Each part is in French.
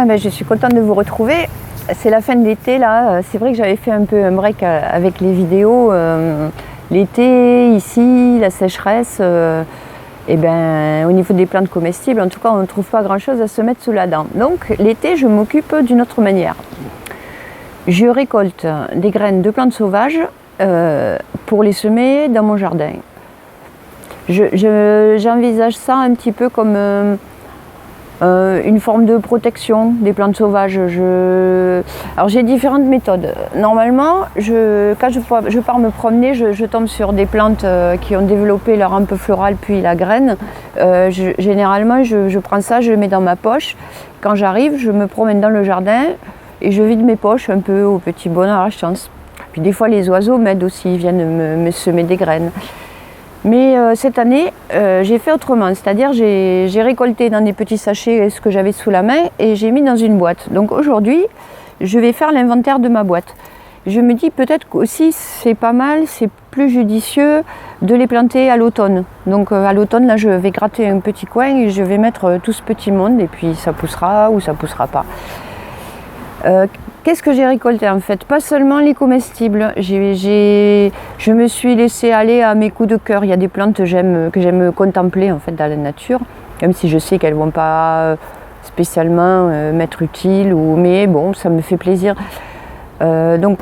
Ah ben, je suis contente de vous retrouver. C'est la fin de l'été là. C'est vrai que j'avais fait un peu un break avec les vidéos. L'été, ici, la sécheresse, et ben, au niveau des plantes comestibles, en tout cas, on ne trouve pas grand-chose à se mettre sous la dent. Donc l'été, je m'occupe d'une autre manière. Je récolte des graines de plantes sauvages pour les semer dans mon jardin. J'envisage ça un petit peu comme une forme de protection des plantes sauvages. Alors j'ai différentes méthodes. Normalement, quand je pars me promener, je tombe sur des plantes qui ont développé leur hampe florale puis la graine. Généralement, je prends ça, je le mets dans ma poche. Quand j'arrive, je me promène dans le jardin et je vide mes poches un peu au petit bonheur à la chance. Puis des fois, les oiseaux m'aident aussi, ils viennent me semer des graines. Mais cette année, j'ai fait autrement, c'est-à-dire j'ai récolté dans des petits sachets ce que j'avais sous la main et j'ai mis dans une boîte. Donc aujourd'hui, je vais faire l'inventaire de ma boîte. Je me dis peut-être aussi c'est pas mal, c'est plus judicieux de les planter à l'automne. Donc à l'automne, là, je vais gratter un petit coin et je vais mettre tout ce petit monde et puis ça poussera ou ça poussera pas. Qu'est-ce que j'ai récolté en fait? Pas seulement les comestibles. Je me suis laissée aller à mes coups de cœur. Il y a des plantes que j'aime contempler en fait dans la nature, même si je sais qu'elles ne vont pas spécialement m'être utiles. Mais bon, ça me fait plaisir. Donc,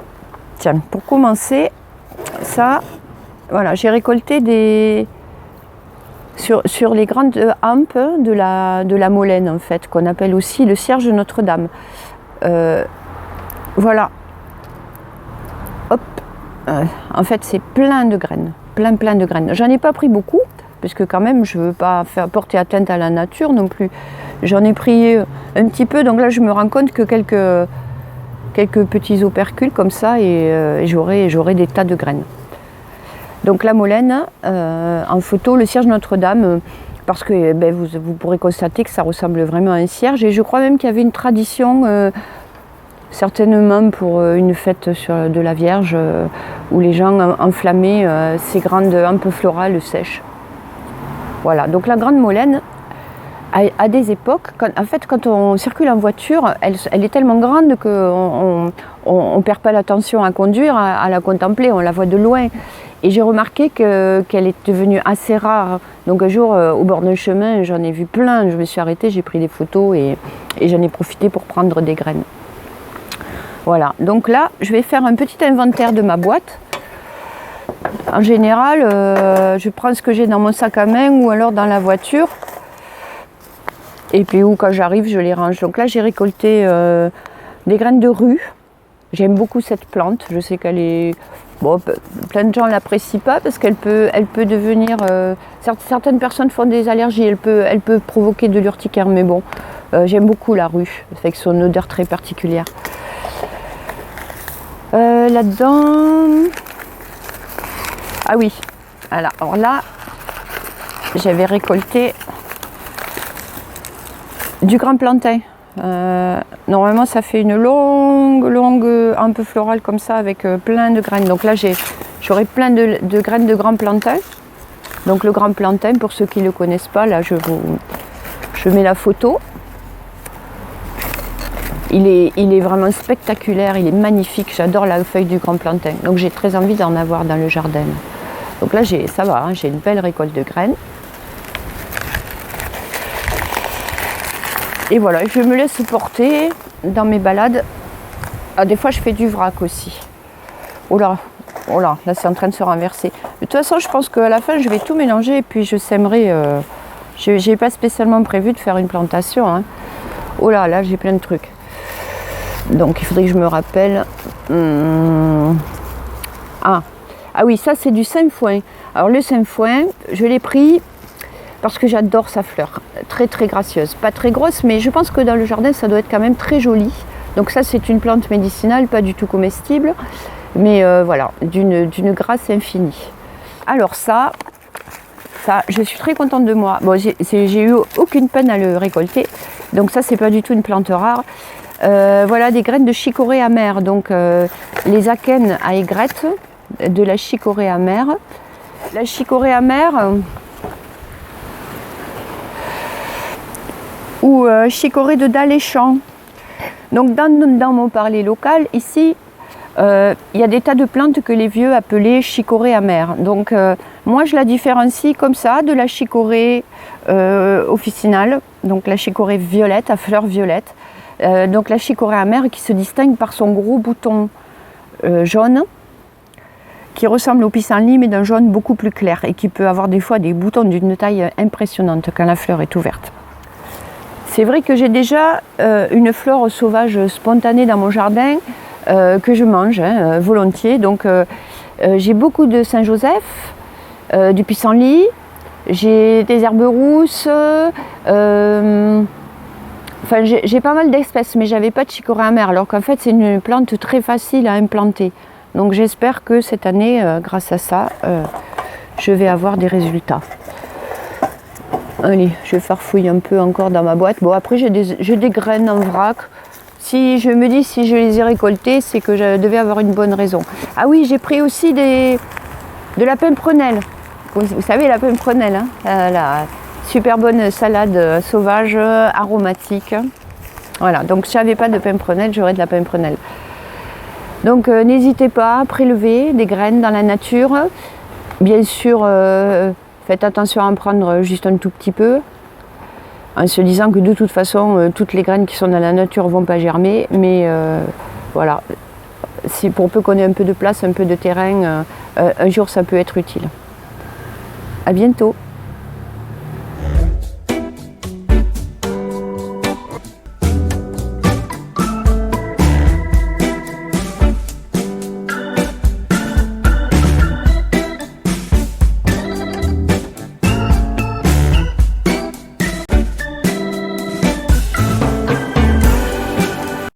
tiens, pour commencer, ça, voilà, j'ai récolté sur les grandes hampes de la Molène en fait, qu'on appelle aussi le cierge de Notre-Dame. Voilà, hop, en fait c'est plein de graines, plein de graines. J'en ai pas pris beaucoup, parce que quand même je veux pas porter atteinte à la nature non plus. J'en ai pris un petit peu, donc là je me rends compte que quelques petits opercules comme ça et j'aurai des tas de graines. Donc la Molène, en photo, le cierge Notre-Dame, parce que vous pourrez constater que ça ressemble vraiment à un cierge, et je crois même qu'il y avait une tradition certainement pour une fête de la Vierge où les gens enflammaient ces grandes hampes florales sèches. Voilà, donc la Grande Molène, à des époques, quand on circule en voiture, elle est tellement grande qu'on ne perd pas l'attention à conduire, à la contempler, on la voit de loin. Et j'ai remarqué qu'elle est devenue assez rare. Donc un jour, au bord d'un chemin, j'en ai vu plein, je me suis arrêtée, j'ai pris des photos et j'en ai profité pour prendre des graines. Voilà, donc là, je vais faire un petit inventaire de ma boîte. En général, je prends ce que j'ai dans mon sac à main ou alors dans la voiture. Et puis quand j'arrive, je les range. Donc là, j'ai récolté des graines de rue. J'aime beaucoup cette plante. Je sais qu'elle est... Bon, plein de gens ne l'apprécient pas parce qu'elle peut devenir... certaines personnes font des allergies. Elle peut provoquer de l'urticaire, mais bon, j'aime beaucoup la rue, avec son odeur très particulière. Là-dedans... Ah oui, alors là, j'avais récolté du grand plantain. Normalement, ça fait une longue hampe florale comme ça avec plein de graines. Donc là, j'aurai plein de graines de grand plantain. Donc le grand plantain, pour ceux qui ne le connaissent pas, là, je mets la photo. Il est vraiment spectaculaire, il est magnifique, j'adore la feuille du grand plantain. Donc j'ai très envie d'en avoir dans le jardin. Donc là, ça va, hein, j'ai une belle récolte de graines. Et voilà, je me laisse porter dans mes balades. Ah, des fois, je fais du vrac aussi. Oh là, là c'est en train de se renverser. De toute façon, je pense qu'à la fin, je vais tout mélanger et puis je sèmerai. Je n'ai pas spécialement prévu de faire une plantation. Hein. Oh là, j'ai plein de trucs. Donc, il faudrait que je me rappelle. Ah oui, ça, c'est du sainfoin. Alors, le sainfoin, je l'ai pris parce que j'adore sa fleur. Très, très gracieuse. Pas très grosse, mais je pense que dans le jardin, ça doit être quand même très joli. Donc ça, c'est une plante médicinale, pas du tout comestible. Mais voilà, d'une grâce infinie. Alors ça, je suis très contente de moi. Bon, j'ai eu aucune peine à le récolter. Donc ça, c'est pas du tout une plante rare. Voilà des graines de chicorée amère. Donc les akènes à aigrettes, de la chicorée amère. La chicorée amère... ou chicorée de dalle et champ. Donc dans mon parler local, ici, il y a des tas de plantes que les vieux appelaient chicorée amère. Donc moi je la différencie comme ça de la chicorée officinale, donc la chicorée violette à fleurs violettes. Donc la chicorée amère qui se distingue par son gros bouton jaune, qui ressemble au pissenlit mais d'un jaune beaucoup plus clair et qui peut avoir des fois des boutons d'une taille impressionnante quand la fleur est ouverte. C'est vrai que j'ai déjà une flore sauvage spontanée dans mon jardin que je mange volontiers. Donc j'ai beaucoup de Saint-Joseph, du pissenlit, j'ai des herbes rousses, enfin j'ai pas mal d'espèces, mais j'avais pas de chicorée amère, alors qu'en fait c'est une plante très facile à implanter. Donc j'espère que cette année, grâce à ça, je vais avoir des résultats. Allez, je farfouille un peu encore dans ma boîte. Bon, après j'ai des graines en vrac. Si je me dis si je les ai récoltées, c'est que je devais avoir une bonne raison. Ah oui, j'ai pris aussi de la pimprenelle. Vous savez, la pimprenelle, hein, la super bonne salade sauvage, aromatique. Voilà, donc si j'avais pas de pimprenelle, j'aurais de la pimprenelle. Donc n'hésitez pas à prélever des graines dans la nature. Bien sûr, faites attention à en prendre juste un tout petit peu, en se disant que de toute façon, toutes les graines qui sont dans la nature ne vont pas germer. Mais voilà, si pour peu qu'on ait un peu de place, un peu de terrain, un jour ça peut être utile. À bientôt.